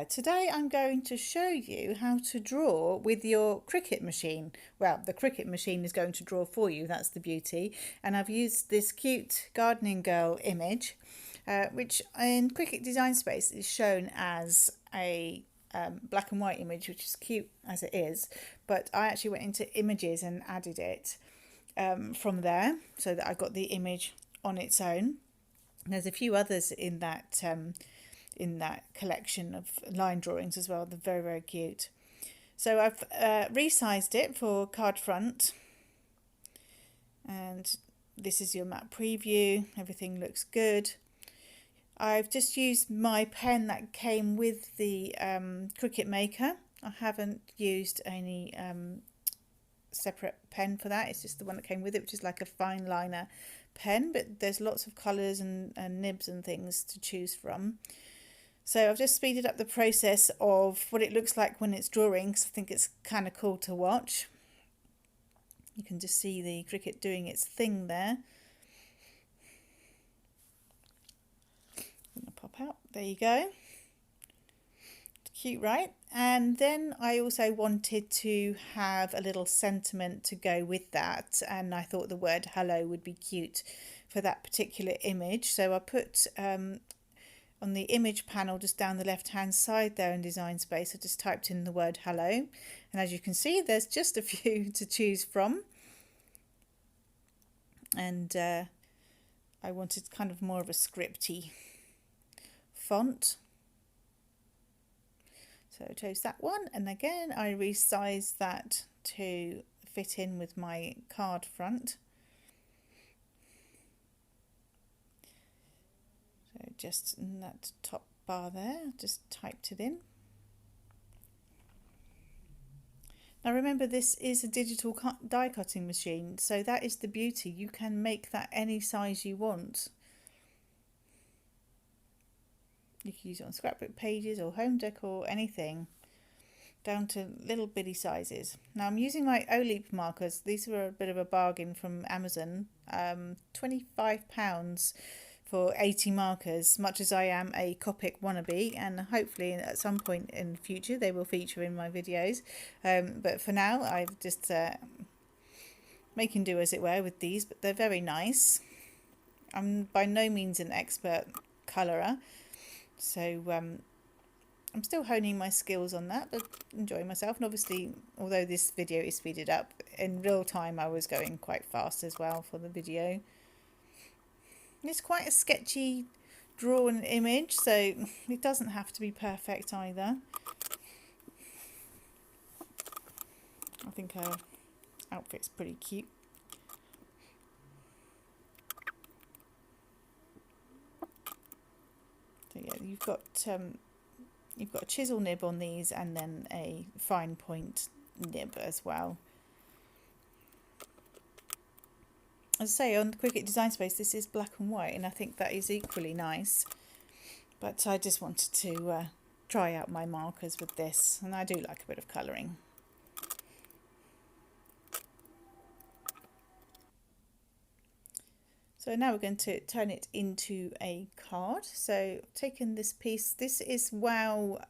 Today I'm going to show you how to draw with your Cricut machine. Well, the Cricut machine is going to draw for you, that's the beauty. And I've used this cute gardening girl image, which in Cricut Design Space is shown as a black and white image, which is cute as it is. But I actually went into images and added it from there so that I got the image on its own. There's a few others in that collection of line drawings as well. They're very, very cute. So I've resized it for card front, and this is your map preview. Everything looks good. I've just used my pen that came with the Cricut Maker. I haven't used any separate pen for that. It's just the one that came with it, which is like a fine liner pen, but there's lots of colours and nibs and things to choose from. So I've just speeded up the process of what it looks like when it's drawing, because I think it's kind of cool to watch. You can just see the Cricut doing its thing there. I'm gonna pop out. There you go. Cute, right? And then I also wanted to have a little sentiment to go with that, and I thought the word hello would be cute for that particular image. So I put on the image panel just down the left hand side there in Design Space, I just typed in the word hello, and as you can see there's just a few to choose from, and I wanted kind of more of a scripty font. So I chose that one, and again I resized that to fit in with my card front. So just in that top bar there, just typed it in. Now remember, this is a digital die cutting machine, so that is the beauty. You can make that any size you want. You can use it on scrapbook pages or home decor, anything, down to little bitty sizes. Now I'm using my OLEEP markers. These were a bit of a bargain from Amazon, £25 for 80 markers, much as I am a Copic wannabe, and hopefully at some point in the future they will feature in my videos. But for now I've just making do as it were with these, but they're very nice. I'm by no means an expert colourer, so I'm still honing my skills on that, but enjoying myself. And obviously, although this video is speeded up, in real time I was going quite fast as well for the video. It's quite a sketchy drawn image, so it doesn't have to be perfect either. I think her outfit's pretty cute. So yeah, you've got a chisel nib on these, and then a fine point nib as well. As I say, on the Cricut Design Space this is black and white, and I think that is equally nice, but I just wanted to try out my markers with this, and I do like a bit of colouring. So now we're going to turn it into a card. So I've taken this piece, this is WOW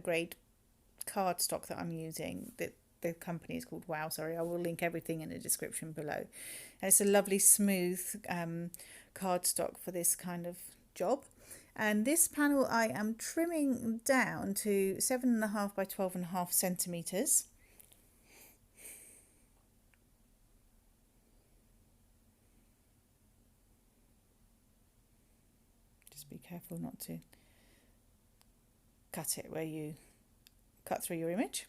grade cardstock that I'm using. The company is called WOW, sorry. I will link everything in the description below. And it's a lovely smooth cardstock for this kind of job. And this panel I am trimming down to 7.5 by 12.5 centimetres. Be careful not to cut it where you cut through your image.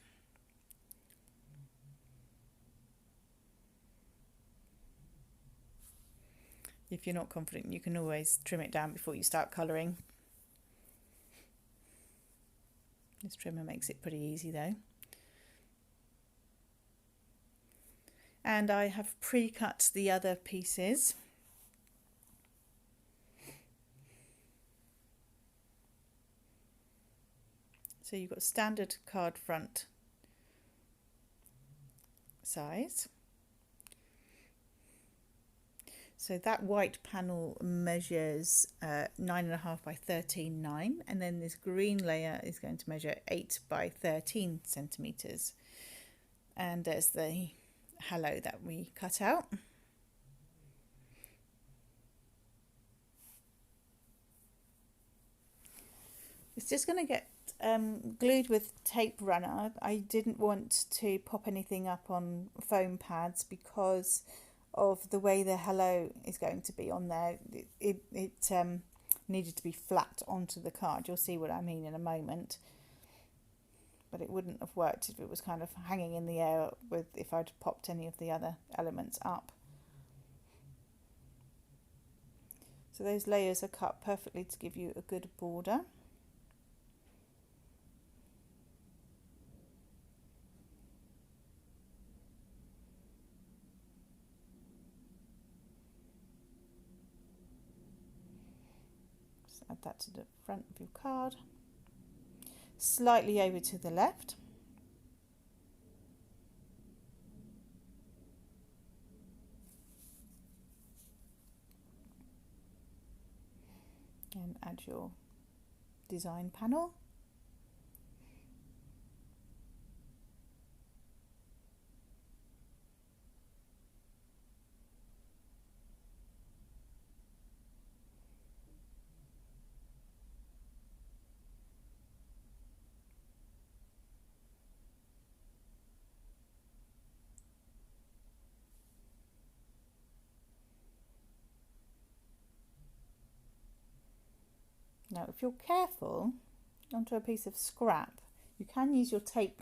If you're not confident, you can always trim it down before you start colouring. This trimmer makes it pretty easy though. And I have pre-cut the other pieces. So you've got standard card front size. So that white panel measures 9.5 by 13.9, and then this green layer is going to measure 8 by 13 centimeters. And there's the hello that we cut out. It's just going to get glued with tape runner. I didn't want to pop anything up on foam pads because of the way the hello is going to be on there. It needed to be flat onto the card. You'll see what I mean in a moment. But it wouldn't have worked if it was kind of hanging in the air with if I'd popped any of the other elements up. So those layers are cut perfectly to give you a good border. Add that to the front of your card, slightly over to the left, and add your design panel. Now, if you're careful, onto a piece of scrap, you can use your tape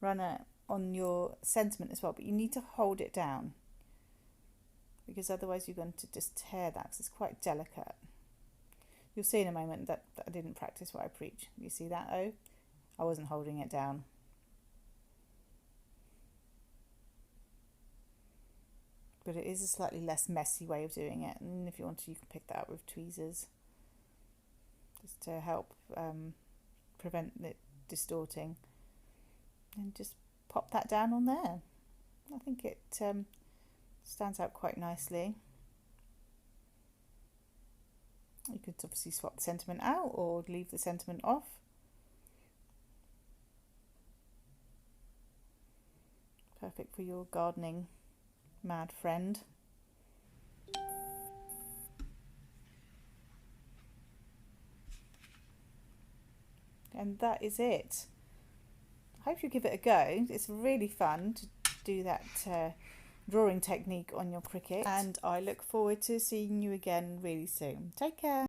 runner on your sentiment as well, but you need to hold it down because otherwise you're going to just tear that because it's quite delicate. You'll see in a moment that I didn't practice what I preach. You see that? Oh, I wasn't holding it down. But it is a slightly less messy way of doing it, and if you want to, you can pick that up with tweezers just to help prevent it distorting, and just pop that down on there. I think it stands out quite nicely. You could obviously swap the sentiment out or leave the sentiment off. Perfect for your gardening mad friend. And that is it. I hope you give it a go. It's really fun to do that drawing technique on your Cricut, and I look forward to seeing you again really soon. Take care.